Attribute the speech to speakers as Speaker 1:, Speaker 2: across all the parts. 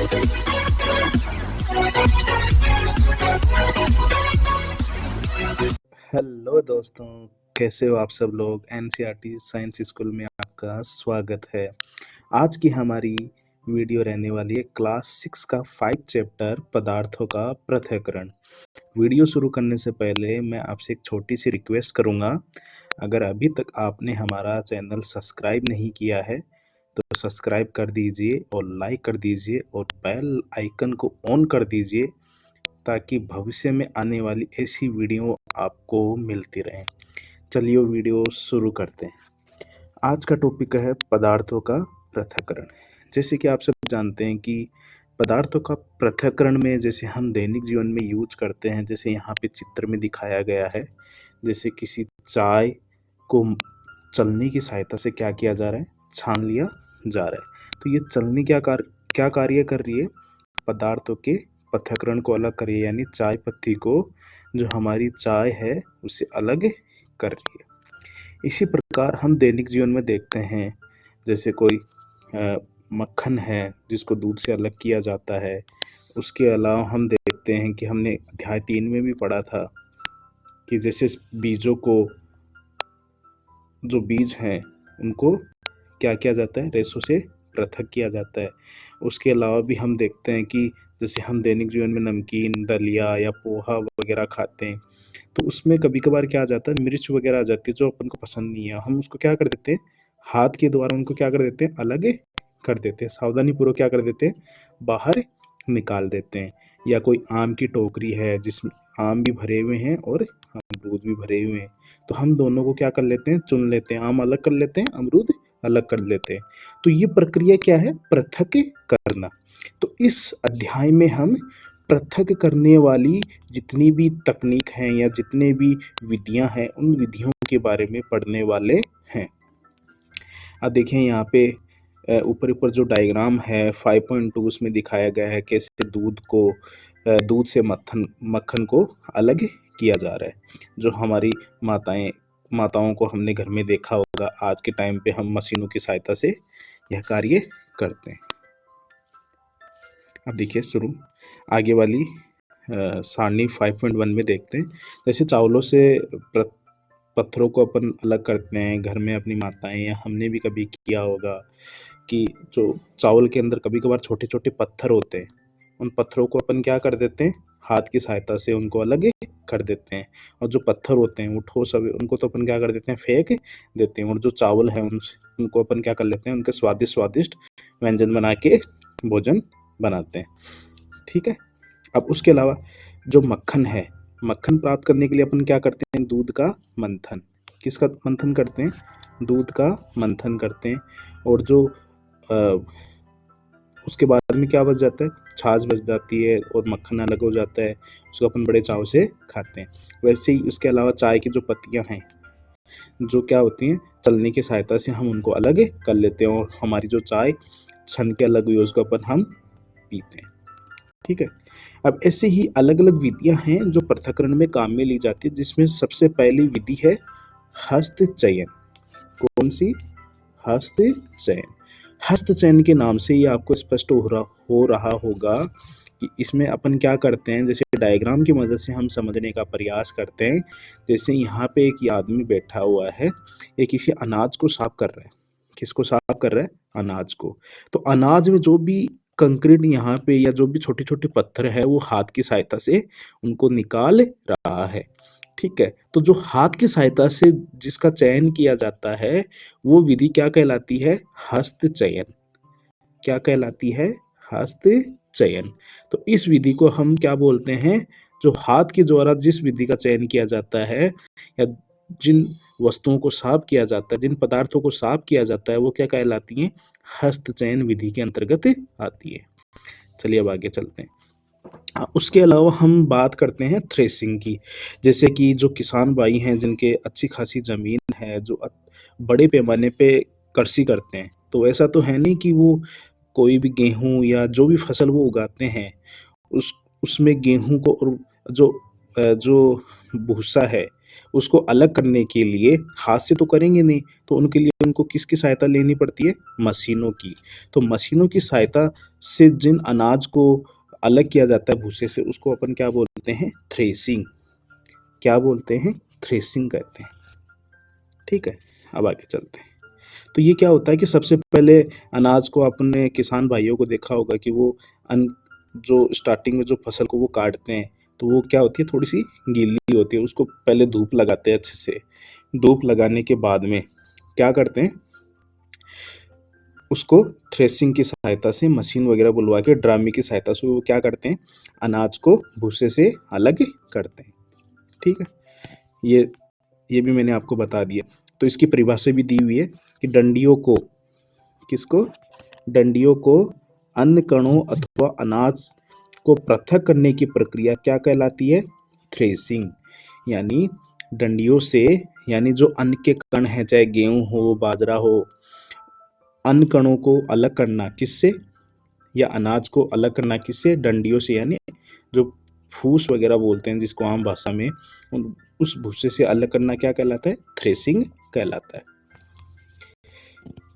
Speaker 1: Hello दोस्तों, कैसे हो आप सब लोग। एनसीईआरटी साइंस स्कूल में आपका स्वागत है। आज की हमारी वीडियो रहने वाली है क्लास 6 का 5 चैप्टर पदार्थों का पृथक्करण। वीडियो शुरू करने से पहले मैं आपसे एक छोटी सी रिक्वेस्ट करूंगा। अगर अभी तक आपने हमारा चैनल सब्सक्राइब नहीं किया है तो सब्सक्राइब कर दीजिए और लाइक कर दीजिए और बेल आइकन को ऑन कर दीजिए ताकि भविष्य में आने वाली ऐसी वीडियो आपको मिलती रहे। चलिए वीडियो शुरू करते हैं। आज का टॉपिक है पदार्थों का पृथक्करण। जैसे कि आप सब जानते हैं कि पदार्थों का पृथक्करण में जैसे हम दैनिक जीवन में यूज करते हैं, जैसे यहाँ पे चित्र में दिखाया गया है, जैसे किसी चाय को चलनी की सहायता से क्या किया जा रहा है, छान लिया जा रहा है। तो ये चलनी क्या कार्य कर रही है, पदार्थों के पृथक्करण को अलग कर रही है, यानी चाय पत्ती को जो हमारी चाय है उससे अलग कर रही है। इसी प्रकार हम दैनिक जीवन में देखते हैं, जैसे कोई मक्खन है जिसको दूध से अलग किया जाता है। उसके अलावा हम देखते हैं कि हमने अध्याय 3 में भी पढ़ा था कि जैसे बीजों को, जो बीज हैं उनको क्या किया जाता है, रेशों से पृथक किया जाता है। उसके अलावा भी हम देखते हैं कि जैसे हम दैनिक जीवन में नमकीन, दलिया या पोहा वगैरह खाते हैं तो उसमें कभी कभार क्या आ जाता है, मिर्च वगैरह आ जाती है जो अपन को पसंद नहीं है। हम उसको क्या कर देते हैं, हाथ के द्वारा उनको क्या कर देते हैं, अलग कर देते हैं, सावधानी पूर्वक क्या कर देते हैं, बाहर निकाल देते हैं। या कोई आम की टोकरी है जिसमें आम भी भरे हुए हैं और अमरूद भी भरे हुए हैं, तो हम दोनों को क्या कर लेते हैं, चुन लेते हैं, आम अलग कर लेते हैं, अमरूद अलग कर लेते हैं। तो ये प्रक्रिया क्या है, पृथक करना। तो इस अध्याय में हम पृथक करने वाली जितनी भी तकनीक हैं या जितने भी विधियां हैं उन विधियों के बारे में पढ़ने वाले हैं। अब देखें यहाँ पे ऊपर ऊपर जो डायग्राम है 5.2 उसमें दिखाया गया है कैसे दूध से मक्खन को अलग किया जा रहा है। जो हमारी माताओं को हमने घर में देखा होगा, आज के टाइम पे हम मशीनों की सहायता से यह कार्य करते हैं। अब देखिए शुरू आगे वाली सारणी 5.1 में देखते हैं। जैसे चावलों से पत्थरों को अपन अलग करते हैं घर में, अपनी माताएं या हमने भी कभी किया होगा कि जो चावल के अंदर कभी कभार छोटे छोटे पत्थर होते हैं, उन पत्थरों को अपन क्या कर देते हैं, हाथ की सहायता से उनको अलग कर देते हैं। और जो पत्थर होते हैं वो ठोस उनको तो अपन क्या कर देते हैं, फेंक देते हैं। और जो चावल है उनको अपन क्या कर लेते हैं, उनके स्वादिष्ट व्यंजन बना के भोजन बनाते हैं। ठीक है। अब उसके अलावा जो मक्खन है, मक्खन प्राप्त करने के लिए अपन क्या करते हैं, दूध का मंथन। किसका मंथन करते हैं, दूध का मंथन करते हैं। और जो उसके बाद में क्या बच जाता है, छाछ बच जाती है और मक्खन अलग हो जाता है, उसको अपन बड़े चाव से खाते हैं। वैसे ही उसके अलावा चाय की जो पत्तियां हैं जो क्या होती हैं, चलने की सहायता से हम उनको अलग कर लेते हैं और हमारी जो चाय छन के अलग हुई उसको अपन हम पीते हैं। ठीक है। अब ऐसे ही अलग अलग विधियां हैं जो पृथक्करण में काम में ली जाती है, जिसमें सबसे पहली विधि है हस्त चयन। कौन सी, हस्त चयन। हस्त चयन के नाम से ही आपको स्पष्ट हो रहा होगा कि इसमें अपन क्या करते हैं, जैसे डायग्राम की मदद से हम समझने का प्रयास करते हैं। जैसे यहाँ पे एक आदमी बैठा हुआ है, ये किसी अनाज को साफ कर रहा है। किसको साफ कर रहा है, अनाज को। तो अनाज में जो भी कंक्रीट यहाँ पे या जो भी छोटे छोटे पत्थर है वो हाथ की सहायता से उनको निकाल रहा है। ठीक है। तो जो हाथ की सहायता से जिसका चयन किया जाता है वो विधि क्या कहलाती है, हस्त चयन। क्या कहलाती है, हस्त चयन। तो इस विधि को हम क्या बोलते हैं, जो हाथ के द्वारा जिस विधि का चयन किया जाता है या जिन वस्तुओं को साफ किया जाता है, जिन पदार्थों को साफ किया जाता है वो क्या कहलाती हैं, हस्त चयन विधि के अंतर्गत आती है। चलिए अब आगे चलते हैं। उसके अलावा हम बात करते हैं थ्रेसिंग की। जैसे कि जो किसान भाई हैं जिनके अच्छी खासी जमीन है, जो बड़े पैमाने पे कृषि करते हैं, तो ऐसा तो है नहीं कि वो कोई भी गेहूं या जो भी फसल वो उगाते हैं उसमें गेहूं को और जो भूसा है उसको अलग करने के लिए हाथ से तो करेंगे नहीं, तो उनके लिए उनको किसकी सहायता लेनी पड़ती है? मशीनों की। तो मशीनों की सहायता से जिन अनाज को अलग किया जाता है भूसे से, उसको अपन क्या बोलते हैं? थ्रेसिंग। क्या बोलते हैं? थ्रेसिंग कहते हैं। ठीक है, अब आगे चलते हैं। तो ये क्या होता है कि सबसे पहले अनाज को अपने किसान भाइयों को देखा होगा कि वो अन जो स्टार्टिंग में जो फसल को वो काटते हैं, तो वो क्या होती है? थोड़ी सी गीली होती है, उसको पहले धूप लगाते हैं अच्छे से। धूप लगाने के बाद में क्या करते हैं? उसको थ्रेसिंग की सहायता से, मशीन वगैरह बुलवा के, ड्रामी की सहायता से वो क्या करते हैं? अनाज को भूसे से अलग करते हैं। ठीक है, ये भी मैंने आपको बता दिया। तो इसकी परिभाषा भी दी हुई है कि डंडियों को, किसको? डंडियों को अन्न कणों अथवा अनाज को पृथक करने की प्रक्रिया क्या कहलाती है? थ्रेसिंग। यानी डंडियों से, यानी जो अन्न के कण हैं, चाहे गेहूं हो, बाजरा हो, अन्न कणों को अलग करना किससे? या अनाज को अलग करना किससे? डंडियों से। यानी जो फूस वगैरह बोलते हैं जिसको आम भाषा में, उस भूसे से अलग करना क्या कहलाता है? थ्रेसिंग कहलाता है।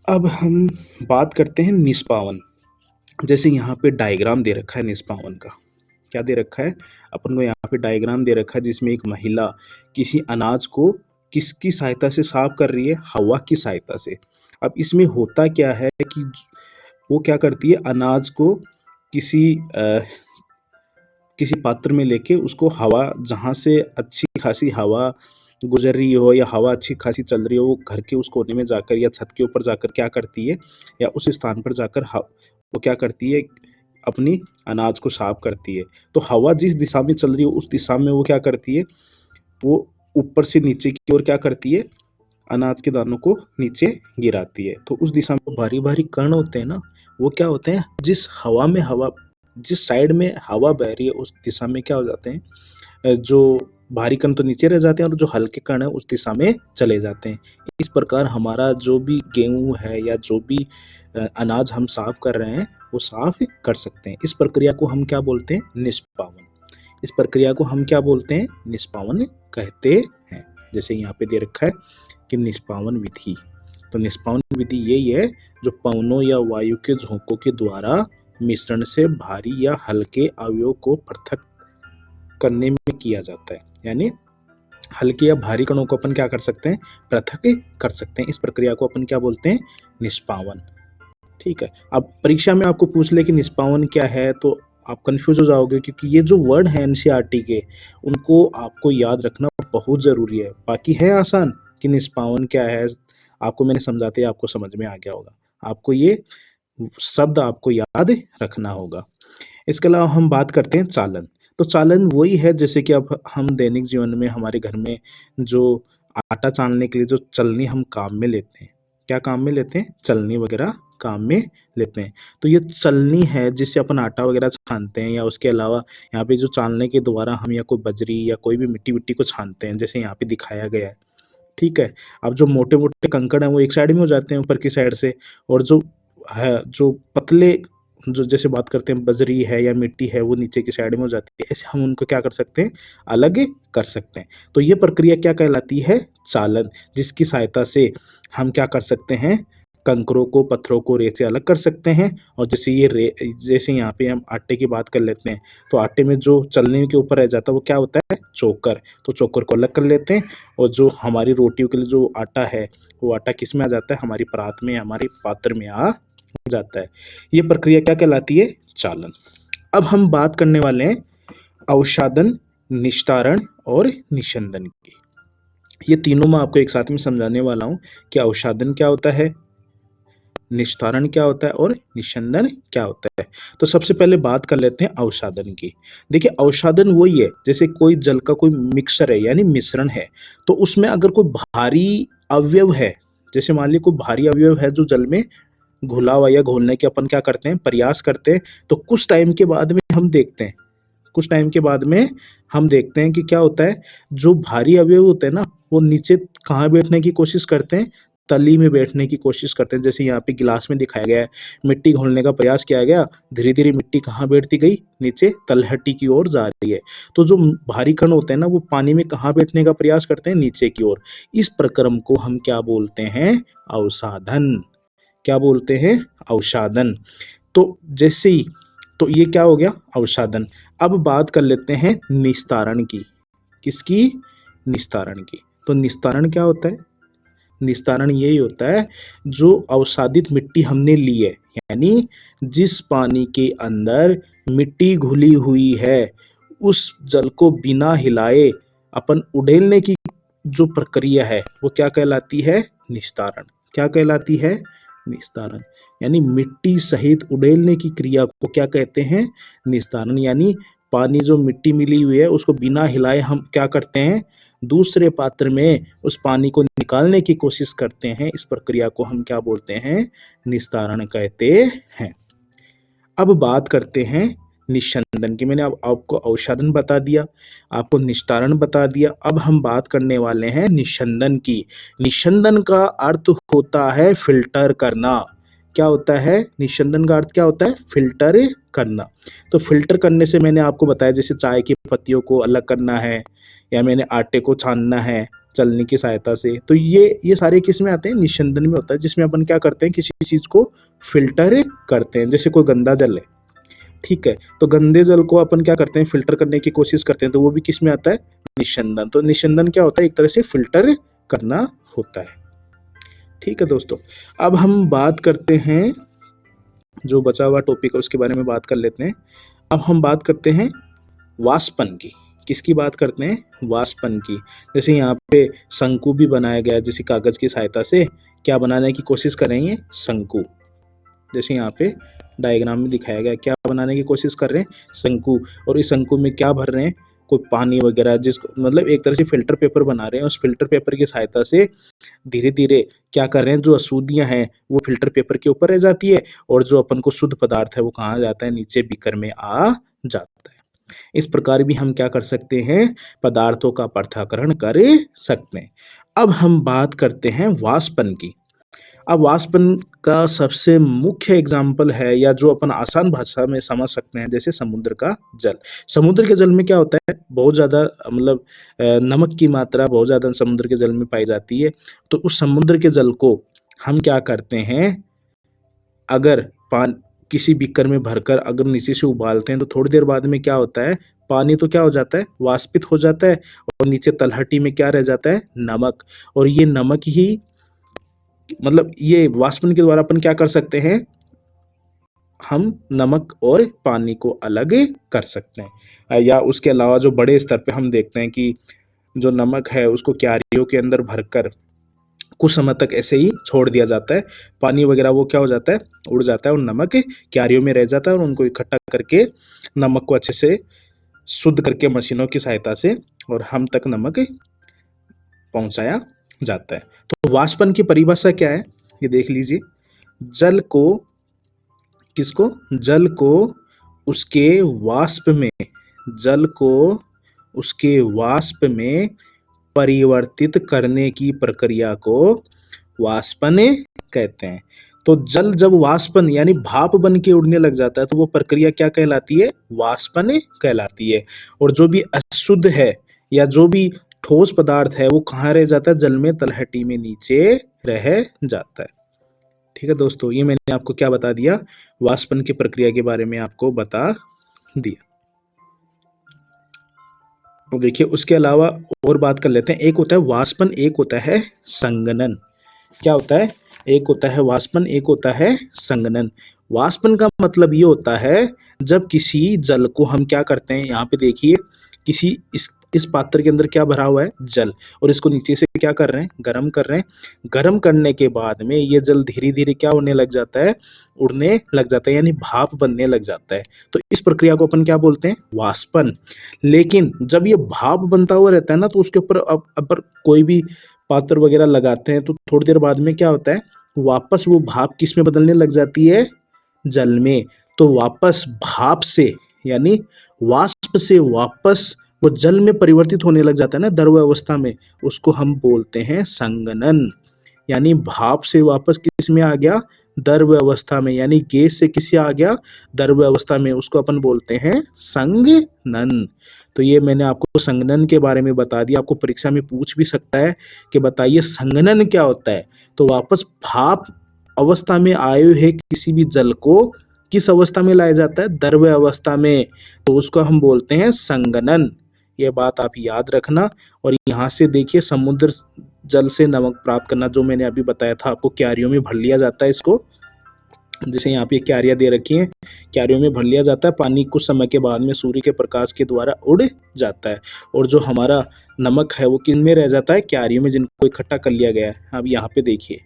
Speaker 1: अब हम बात करते हैं निष्पावन। जैसे यहाँ पे डायग्राम दे रखा है निष्पावन का। क्या दे रखा है? अपन को यहाँ पे डायग्राम दे रखा है जिसमें एक महिला किसी अनाज को किसकी सहायता से साफ कर रही है? हवा की सहायता से। अब इसमें होता क्या है कि वो क्या करती है? अनाज को किसी पात्र में लेके उसको हवा, जहाँ से अच्छी खासी हवा गुजर रही हो या हवा अच्छी खासी चल रही हो, वो घर के उस कोने में जाकर या छत के ऊपर जाकर क्या करती है? या उस स्थान पर जाकर वो क्या करती है? अपनी अनाज को साफ करती है। तो हवा जिस दिशा में चल रही हो उस दिशा में वो क्या करती है? वो ऊपर से नीचे की ओर क्या करती है? अनाज के दानों को नीचे गिराती है। तो उस दिशा में भारी भारी कण होते हैं ना, वो क्या होते हैं? जिस साइड में हवा बह रही है उस दिशा में क्या हो जाते हैं? जो भारी कण तो नीचे रह जाते हैं और जो हल्के कण है उस दिशा में चले जाते हैं। इस प्रकार हमारा जो भी गेहूं है या जो भी अनाज हम साफ कर रहे हैं वो साफ कर सकते हैं। इस प्रक्रिया को हम क्या बोलते हैं? निष्पावन। इस प्रक्रिया को हम क्या बोलते हैं? निष्पावन कहते हैं। जैसे यहाँ पे दे रखा है कि निष्पावन विधि। तो निष्पावन विधि यही है जो पवनों या वायु के झोंकों के द्वारा मिश्रण से भारी या हल्के अवयव को पृथक करने में किया जाता है। यानी हल्के या भारी कणों को अपन क्या कर सकते हैं? पृथक कर सकते हैं। इस प्रक्रिया को अपन क्या बोलते हैं? निष्पावन। ठीक है, अब परीक्षा में आपको पूछ ले कि निष्पावन क्या है तो आप कंफ्यूज हो जाओगे, क्योंकि ये जो वर्ड है एनसीईआरटी के, उनको आपको याद रखना बहुत जरूरी है। बाकी है आसान कि निष्पावन क्या है, आपको मैंने समझाते आपको समझ में आ गया होगा। आपको ये शब्द आपको याद रखना होगा। इसके अलावा हम बात करते हैं चालन। तो चालन वही है जैसे कि अब हम दैनिक जीवन में हमारे घर में जो आटा छानने के लिए जो चलनी हम काम में लेते हैं, क्या काम में लेते हैं? चलनी वगैरह काम में लेते हैं। तो ये चलनी है जिससे अपन आटा वगैरह छानते हैं, या उसके अलावा यहाँ पे जो छानने के द्वारा हम या कोई बजरी या कोई भी मिट्टी विट्टी को छानते हैं, जैसे यहाँ पे दिखाया गया है। ठीक है, अब जो मोटे मोटे कंकड़ हैं वो एक साइड में हो जाते हैं ऊपर की साइड से, और जो पतले, जो जैसे बात करते हैं बजरी है या मिट्टी है, वो नीचे की साइड में हो जाती है। ऐसे हम उनको क्या कर सकते हैं? अलग कर सकते हैं। तो ये प्रक्रिया क्या कहलाती है? चालन, जिसकी सहायता से हम क्या कर सकते हैं? कंकरों को, पत्थरों को रेत से अलग कर सकते हैं। और जैसे यहाँ पे हम आटे की बात कर लेते हैं, तो आटे में जो चलने के ऊपर रह जाता है वो क्या होता है? चोकर। तो चोकर को अलग कर लेते हैं, और जो हमारी रोटियों के लिए जो आटा है, वो आटा किस में आ जाता है? हमारी परात में, हमारे पात्र में आ जाता है। ये प्रक्रिया क्या कहलाती है? चालन। अब हम बात करने वाले हैं अवसादन, निस्तारण और निस्यंदन की। ये तीनों मैं आपको एक साथ में समझाने वाला हूं कि अवसादन क्या होता है, निस्तारण क्या होता है और निस्यंदन क्या होता है। तो सबसे पहले बात कर लेते हैं अवसादन की। देखिए, अवसादन वही है जैसे कोई जल का कोई मिक्सचर है यानी मिश्रण है, तो उसमें अगर कोई भारी अवयव है, जैसे मान लीजिए कोई भारी अवयव है जो जल में घुला हुआ या घोलने के अपन क्या करते हैं? प्रयास करते हैं। तो कुछ टाइम के बाद में हम देखते हैं, कि क्या होता है? जो भारी अवयव होते हैं ना, वो नीचे कहाँ बैठने की कोशिश करते हैं? तली में बैठने की कोशिश करते हैं। जैसे यहाँ पे गिलास में दिखाया गया है, मिट्टी घोलने का प्रयास किया गया, धीरे धीरे मिट्टी कहाँ बैठती गई, नीचे तलहटी की ओर जा रही है। तो जो भारी कण होते हैं ना, वो पानी में कहाँ बैठने का प्रयास करते हैं, नीचे की ओर। इस प्रक्रम को हम क्या बोलते हैं, अवसादन। क्या बोलते हैं, अवसादन। तो जैसे ही, तो ये क्या हो गया, अवसादन। अब बात कर लेते हैं निस्तारण की। किसकी, निस्तारण की। तो निस्तारण क्या होता है, निस्तारण यही होता है जो अवसादित मिट्टी हमने ली है, यानी जिस पानी के अंदर मिट्टी घुली हुई है, उस जल को बिना हिलाए अपन उड़ेलने की जो प्रक्रिया है वो क्या कहलाती है, निस्तारण। क्या कहलाती है, निस्तारण। यानी मिट्टी सहित उड़ेलने की क्रिया को क्या कहते हैं, निस्तारण। यानी पानी जो मिट्टी मिली हुई है उसको बिना हिलाए हम क्या करते हैं, दूसरे पात्र में उस पानी को निकालने की कोशिश करते हैं। इस प्रक्रिया को हम क्या बोलते हैं, निस्तारण कहते हैं। अब बात करते हैं निस्यंदन की। मैंने अब आपको अवसादन बता दिया, आपको निस्तारण बता दिया। अब हम बात करने वाले हैं निस्यंदन की। निस्यंदन का अर्थ होता है फिल्टर करना। क्या होता है, निस्यंदन का अर्थ क्या होता है, फिल्टर करना। तो फिल्टर करने से मैंने आपको बताया, जैसे चाय की पत्तियों को अलग करना है, या मैंने आटे को छानना है चलनी की सहायता से। तो ये सारे किस में आते हैं, निस्यंदन में होता है, जिसमें अपन क्या करते हैं, किसी चीज को फिल्टर करते हैं। जैसे कोई गंदा जल है, ठीक है, तो गंदे जल को अपन क्या करते हैं, फिल्टर करने की कोशिश करते हैं, तो वो भी किस में आता है, निस्यंदन। तो निस्यंदन क्या होता है, एक तरह से फिल्टर करना होता है। ठीक है दोस्तों, अब हम बात करते हैं, जो बचा हुआ टॉपिक है उसके बारे में बात कर लेते हैं। अब हम बात करते हैं वाष्पन की। किसकी बात करते हैं, वाष्पन की। जैसे यहाँ पे शंकु भी बनाया गया है, जैसे कागज की सहायता से क्या बनाने की कोशिश करेंगे, शंकु। जैसे यहाँ पे डायग्राम में दिखाया गया, क्या बनाने की कोशिश कर रहे हैं, शंकु। और इस शंकु में क्या भर रहे हैं, कोई पानी वगैरह, जिसको मतलब एक तरह से फिल्टर पेपर बना रहे हैं। उस फिल्टर पेपर की सहायता से धीरे धीरे क्या कर रहे हैं, जो अशुद्धियां हैं वो फिल्टर पेपर के ऊपर रह जाती है, और जो अपन को शुद्ध पदार्थ है वो कहाँ जाता है, नीचे बीकर में आ जाता है। इस प्रकार भी हम क्या कर सकते हैं, पदार्थों का पृथक्करण कर सकते हैं। अब हम बात करते हैं वाष्पन की। अब वाष्पन का सबसे मुख्य एग्जाम्पल है, या जो अपन आसान भाषा में समझ सकते हैं, जैसे समुद्र का जल। समुद्र के जल में क्या होता है, बहुत ज़्यादा मतलब नमक की मात्रा बहुत ज़्यादा समुद्र के जल में पाई जाती है। तो उस समुद्र के जल को हम क्या करते हैं, अगर किसी बीकर में भरकर अगर नीचे से उबालते हैं, तो थोड़ी देर बाद में क्या होता है, पानी तो क्या हो जाता है, वाष्पित हो जाता है, और नीचे तलहटी में क्या रह जाता है, नमक। और ये नमक ही, मतलब ये वाष्पन के द्वारा अपन क्या कर सकते हैं, हम नमक और पानी को अलग कर सकते हैं। या उसके अलावा जो बड़े स्तर पे हम देखते हैं कि जो नमक है उसको क्यारियों के अंदर भरकर कुछ समय तक ऐसे ही छोड़ दिया जाता है, पानी वगैरह वो क्या हो जाता है, उड़ जाता है, और नमक क्यारियों में रह जाता है, और उनको इकट्ठा करके नमक को अच्छे से शुद्ध करके मशीनों की सहायता से और हम तक नमक पहुंचाया जाता है। तो वाष्पन की परिभाषा क्या है, ये देख लीजिए। जल को, किसको, जल को उसके वाष्प में, जल को उसके वाष्प में परिवर्तित करने की प्रक्रिया को वाष्पन कहते हैं। तो जल जब वाष्पन यानी भाप बन के उड़ने लग जाता है, तो वो प्रक्रिया क्या कहलाती है, वाष्पन कहलाती है। और जो भी अशुद्ध है या जो भी ठोस पदार्थ है वो कहाँ रह जाता है, जल में, तलहटी में नीचे रह जाता है। ठीक है दोस्तों, ये मैंने आपको क्या बता दिया, वाष्पन की प्रक्रिया के बारे में आपको बता दिया। तो देखिए उसके अलावा और बात कर लेते हैं। एक होता है वाष्पन, एक होता है संघनन। क्या होता है, एक होता है वाष्पन, एक होता है संघनन। वाष्पन का मतलब ये होता है जब किसी जल को हम क्या करते हैं, यहाँ पे देखिए किसी इस पात्र के अंदर क्या भरा हुआ है, जल, और इसको नीचे से क्या कर रहे हैं, गर्म कर रहे हैं। गर्म करने के बाद में ये जल धीरे धीरे क्या होने लग जाता है, उड़ने लग जाता है, यानी भाप बनने लग जाता है। तो इस प्रक्रिया को अपन क्या बोलते हैं, वाष्पन। लेकिन जब ये भाप बनता हुआ रहता है ना, तो उसके ऊपर अब कोई भी पात्र वगैरह लगाते हैं, तो थोड़ी देर बाद में क्या होता है, वापस वो भाप किस में बदलने लग जाती है, जल में। तो वापस भाप से यानी वाष्प से वापस वो जल में परिवर्तित होने लग जाता है ना, द्रव अवस्था में, उसको हम बोलते हैं संघनन। यानी भाप से वापस किस में आ गया, द्रव अवस्था में, यानी गैस से किसे आ गया, द्रव अवस्था में, उसको अपन बोलते हैं संघनन। तो ये मैंने आपको संघनन के बारे में बता दिया। आपको परीक्षा में पूछ भी सकता है कि बताइए संघनन क्या होता है। तो वापस भाप अवस्था में आए हुए किसी भी जल को किस अवस्था में लाया जाता है, द्रव अवस्था में, तो उसको हम बोलते हैं संघनन। ये बात आप याद रखना। और यहाँ से देखिए समुद्र जल से नमक प्राप्त करना, जो मैंने अभी बताया था आपको, क्यारियों में भर लिया जाता है इसको। जैसे यहाँ पे क्यारियां दे रखी हैं, क्यारियों में भर लिया जाता है, पानी कुछ समय के बाद में सूर्य के प्रकाश के द्वारा उड़ जाता है, और जो हमारा नमक है वो किन में रह जाता है, क्यारियों में, जिनको इकट्ठा कर लिया गया है। अब यहाँ पे देखिए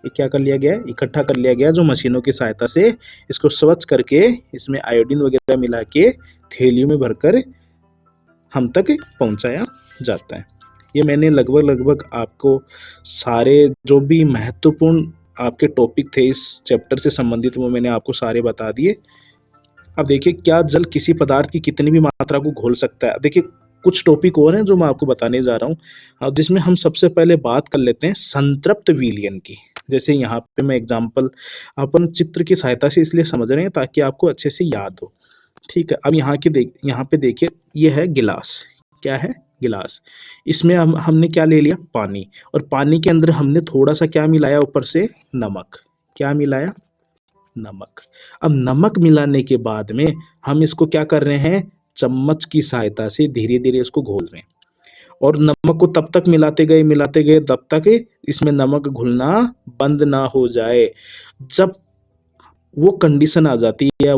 Speaker 1: ये क्या कर लिया गया है, इकट्ठा कर लिया गया, जो मशीनों की सहायता से इसको स्वच्छ करके इसमें आयोडीन वगैरह मिला के थैलियों में भरकर हम तक पहुंचाया जाता है। ये मैंने लगभग आपको सारे जो भी महत्वपूर्ण आपके टॉपिक थे इस चैप्टर से संबंधित वो मैंने आपको सारे बता दिए। अब देखिए क्या जल किसी पदार्थ की कितनी भी मात्रा को घोल सकता है। देखिए कुछ टॉपिक और हैं जो मैं आपको बताने जा रहा हूँ, अब जिसमें हम सबसे पहले बात कर लेते हैं संतृप्त विलयन की। जैसे यहाँ पे मैं एग्जाम्पल अपन चित्र की सहायता से इसलिए समझ रहे हैं ताकि आपको अच्छे से याद हो। ठीक है, अब यहाँ पे देखिए ये है गिलास, क्या है, गिलास। इसमें हमने क्या ले लिया, पानी, और पानी के अंदर हमने थोड़ा सा क्या मिलाया, ऊपर से नमक। क्या मिलाया, नमक। अब नमक मिलाने के बाद में हम इसको क्या कर रहे हैं, चम्मच की सहायता से धीरे धीरे इसको घोल रहे हैं, और नमक को तब तक मिलाते गए तब तक इसमें नमक घुलना बंद ना हो जाए। जब वो कंडीशन आ जाती है, या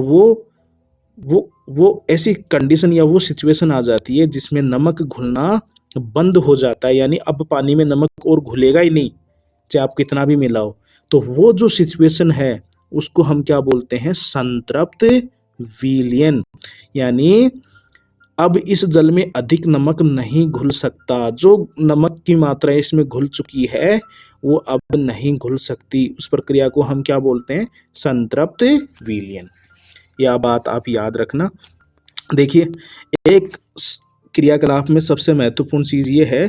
Speaker 1: वो ऐसी कंडीशन या वो सिचुएशन आ जाती है जिसमें नमक घुलना बंद हो जाता है, यानी अब पानी में नमक और घुलेगा ही नहीं, चाहे आप कितना भी मिलाओ, तो वो जो सिचुएशन है उसको हम क्या बोलते हैं, संतृप्त विलयन। यानी अब इस जल में अधिक नमक नहीं घुल सकता, जो नमक की मात्रा इसमें घुल चुकी है वो अब नहीं घुल सकती। उस प्रक्रिया को हम क्या बोलते हैं, संतृप्त विलयन। यह बात आप याद रखना। देखिए एक क्रियाकलाप में सबसे महत्वपूर्ण चीज ये है,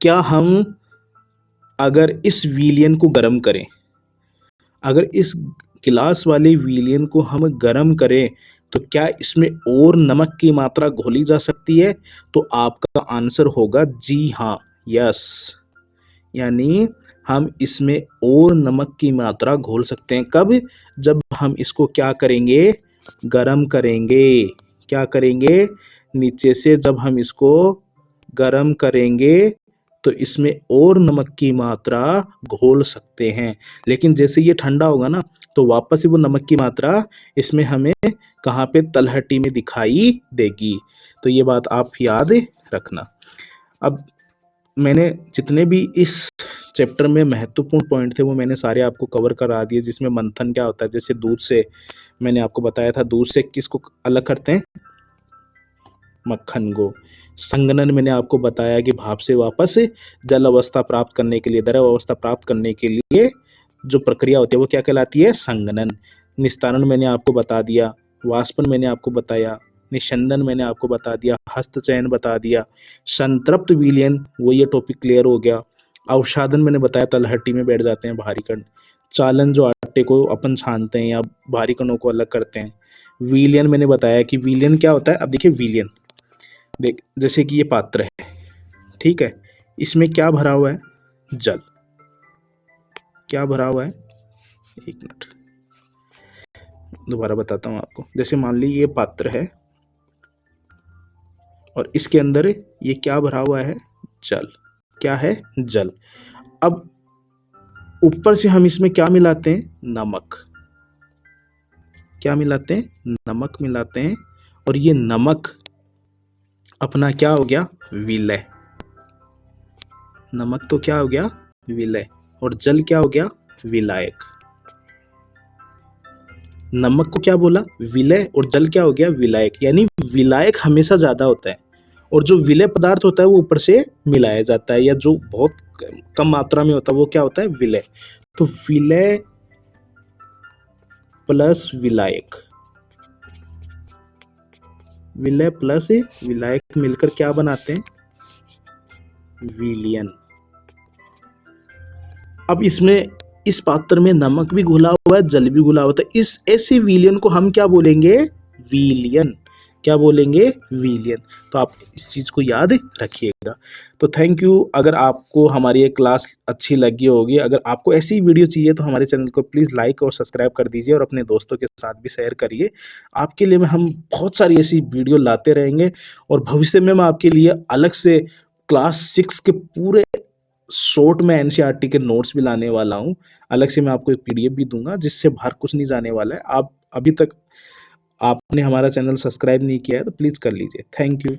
Speaker 1: क्या हम अगर इस विलयन को गर्म करें, अगर इस गिलास वाले विलयन को हम गर्म करें तो क्या इसमें और नमक की मात्रा घोली जा सकती है, तो आपका आंसर होगा जी हाँ, यस। यानी हम इसमें और नमक की मात्रा घोल सकते हैं, कब, जब हम इसको क्या करेंगे, गरम करेंगे। क्या करेंगे, नीचे से जब हम इसको गरम करेंगे तो इसमें और नमक की मात्रा घोल सकते हैं। लेकिन जैसे ये ठंडा होगा ना तो वापस से वो नमक की मात्रा इसमें हमें कहाँ पे, तलहटी में दिखाई देगी। तो ये बात आप याद रखना। अब मैंने जितने भी इस चैप्टर में महत्वपूर्ण पॉइंट थे वो मैंने सारे आपको कवर करा दिए, जिसमें मंथन क्या होता है, जैसे दूध से मैंने आपको बताया था, दूध से किसको अलग करते हैं, मक्खन को। संघनन मैंने आपको बताया कि भाप से वापस जल अवस्था प्राप्त करने के लिए, द्रव अवस्था प्राप्त करने के लिए जो प्रक्रिया होती है वो क्या कहलाती है, संघनन। निस्तारण मैंने आपको बता दिया, वाष्पन मैंने आपको बताया, निस्यंदन मैंने आपको बता दिया, हस्तचयन बता दिया, संतृप्त विलयन वो ये टॉपिक क्लियर हो गया। अवसादन मैंने बताया, तलहटी में बैठ जाते हैं भारी कण। चालन जो आटे को अपन छानते हैं या भारी कणों को अलग करते हैं। विलयन मैंने बताया कि विलयन क्या होता है। अब देखिए विलयन, देख जैसे कि ये पात्र है, ठीक है, इसमें क्या भरा हुआ है, जल। क्या भरा हुआ है, एक मिनट दोबारा बताता हूं आपको। जैसे मान ली ये पात्र है और इसके अंदर ये क्या भरा हुआ है, जल। क्या है, जल। अब ऊपर से हम इसमें क्या मिलाते हैं, नमक। क्या मिलाते हैं, नमक मिलाते हैं, और ये नमक अपना क्या हो गया, विलय। नमक तो क्या हो गया, विलय, और जल क्या हो गया, विलायक। नमक को क्या बोला, विलय, और जल क्या हो गया, विलायक। यानी विलायक हमेशा ज्यादा होता है और जो विलय पदार्थ होता है वो ऊपर से मिलाया जाता है, या जो बहुत कम मात्रा में होता है वो क्या होता है, विलय। तो विलय प्लस विलायक, विलय प्लस विलायक मिलकर क्या बनाते हैं, विलयन। अब इसमें इस पात्र में नमक भी घुला हुआ है, जल भी घुला हुआ है। इस ऐसे विलियन को हम क्या बोलेंगे? विलियन। क्या बोलेंगे? विलियन। तो आप इस चीज को याद रखिएगा। तो थैंक यू। अगर आपको हमारी ये क्लास अच्छी लगी होगी, अगर आपको ऐसी वीडियो चाहिए तो हमारे चैनल को प्लीज लाइक और सब्सक्राइब कर दीजिए और अपने दोस्तों के साथ भी शेयर करिए। आपके लिए हम बहुत सारी ऐसी वीडियो लाते रहेंगे और भविष्य में मैं आपके लिए अलग से क्लास 6 के पूरे शॉर्ट में एनसीईआरटी के नोट्स भी लाने वाला हूँ। अलग से मैं आपको एक पीडीएफ भी दूंगा जिससे बाहर कुछ नहीं जाने वाला है। आप अभी तक आपने हमारा चैनल सब्सक्राइब नहीं किया है तो प्लीज कर लीजिए। Thank you.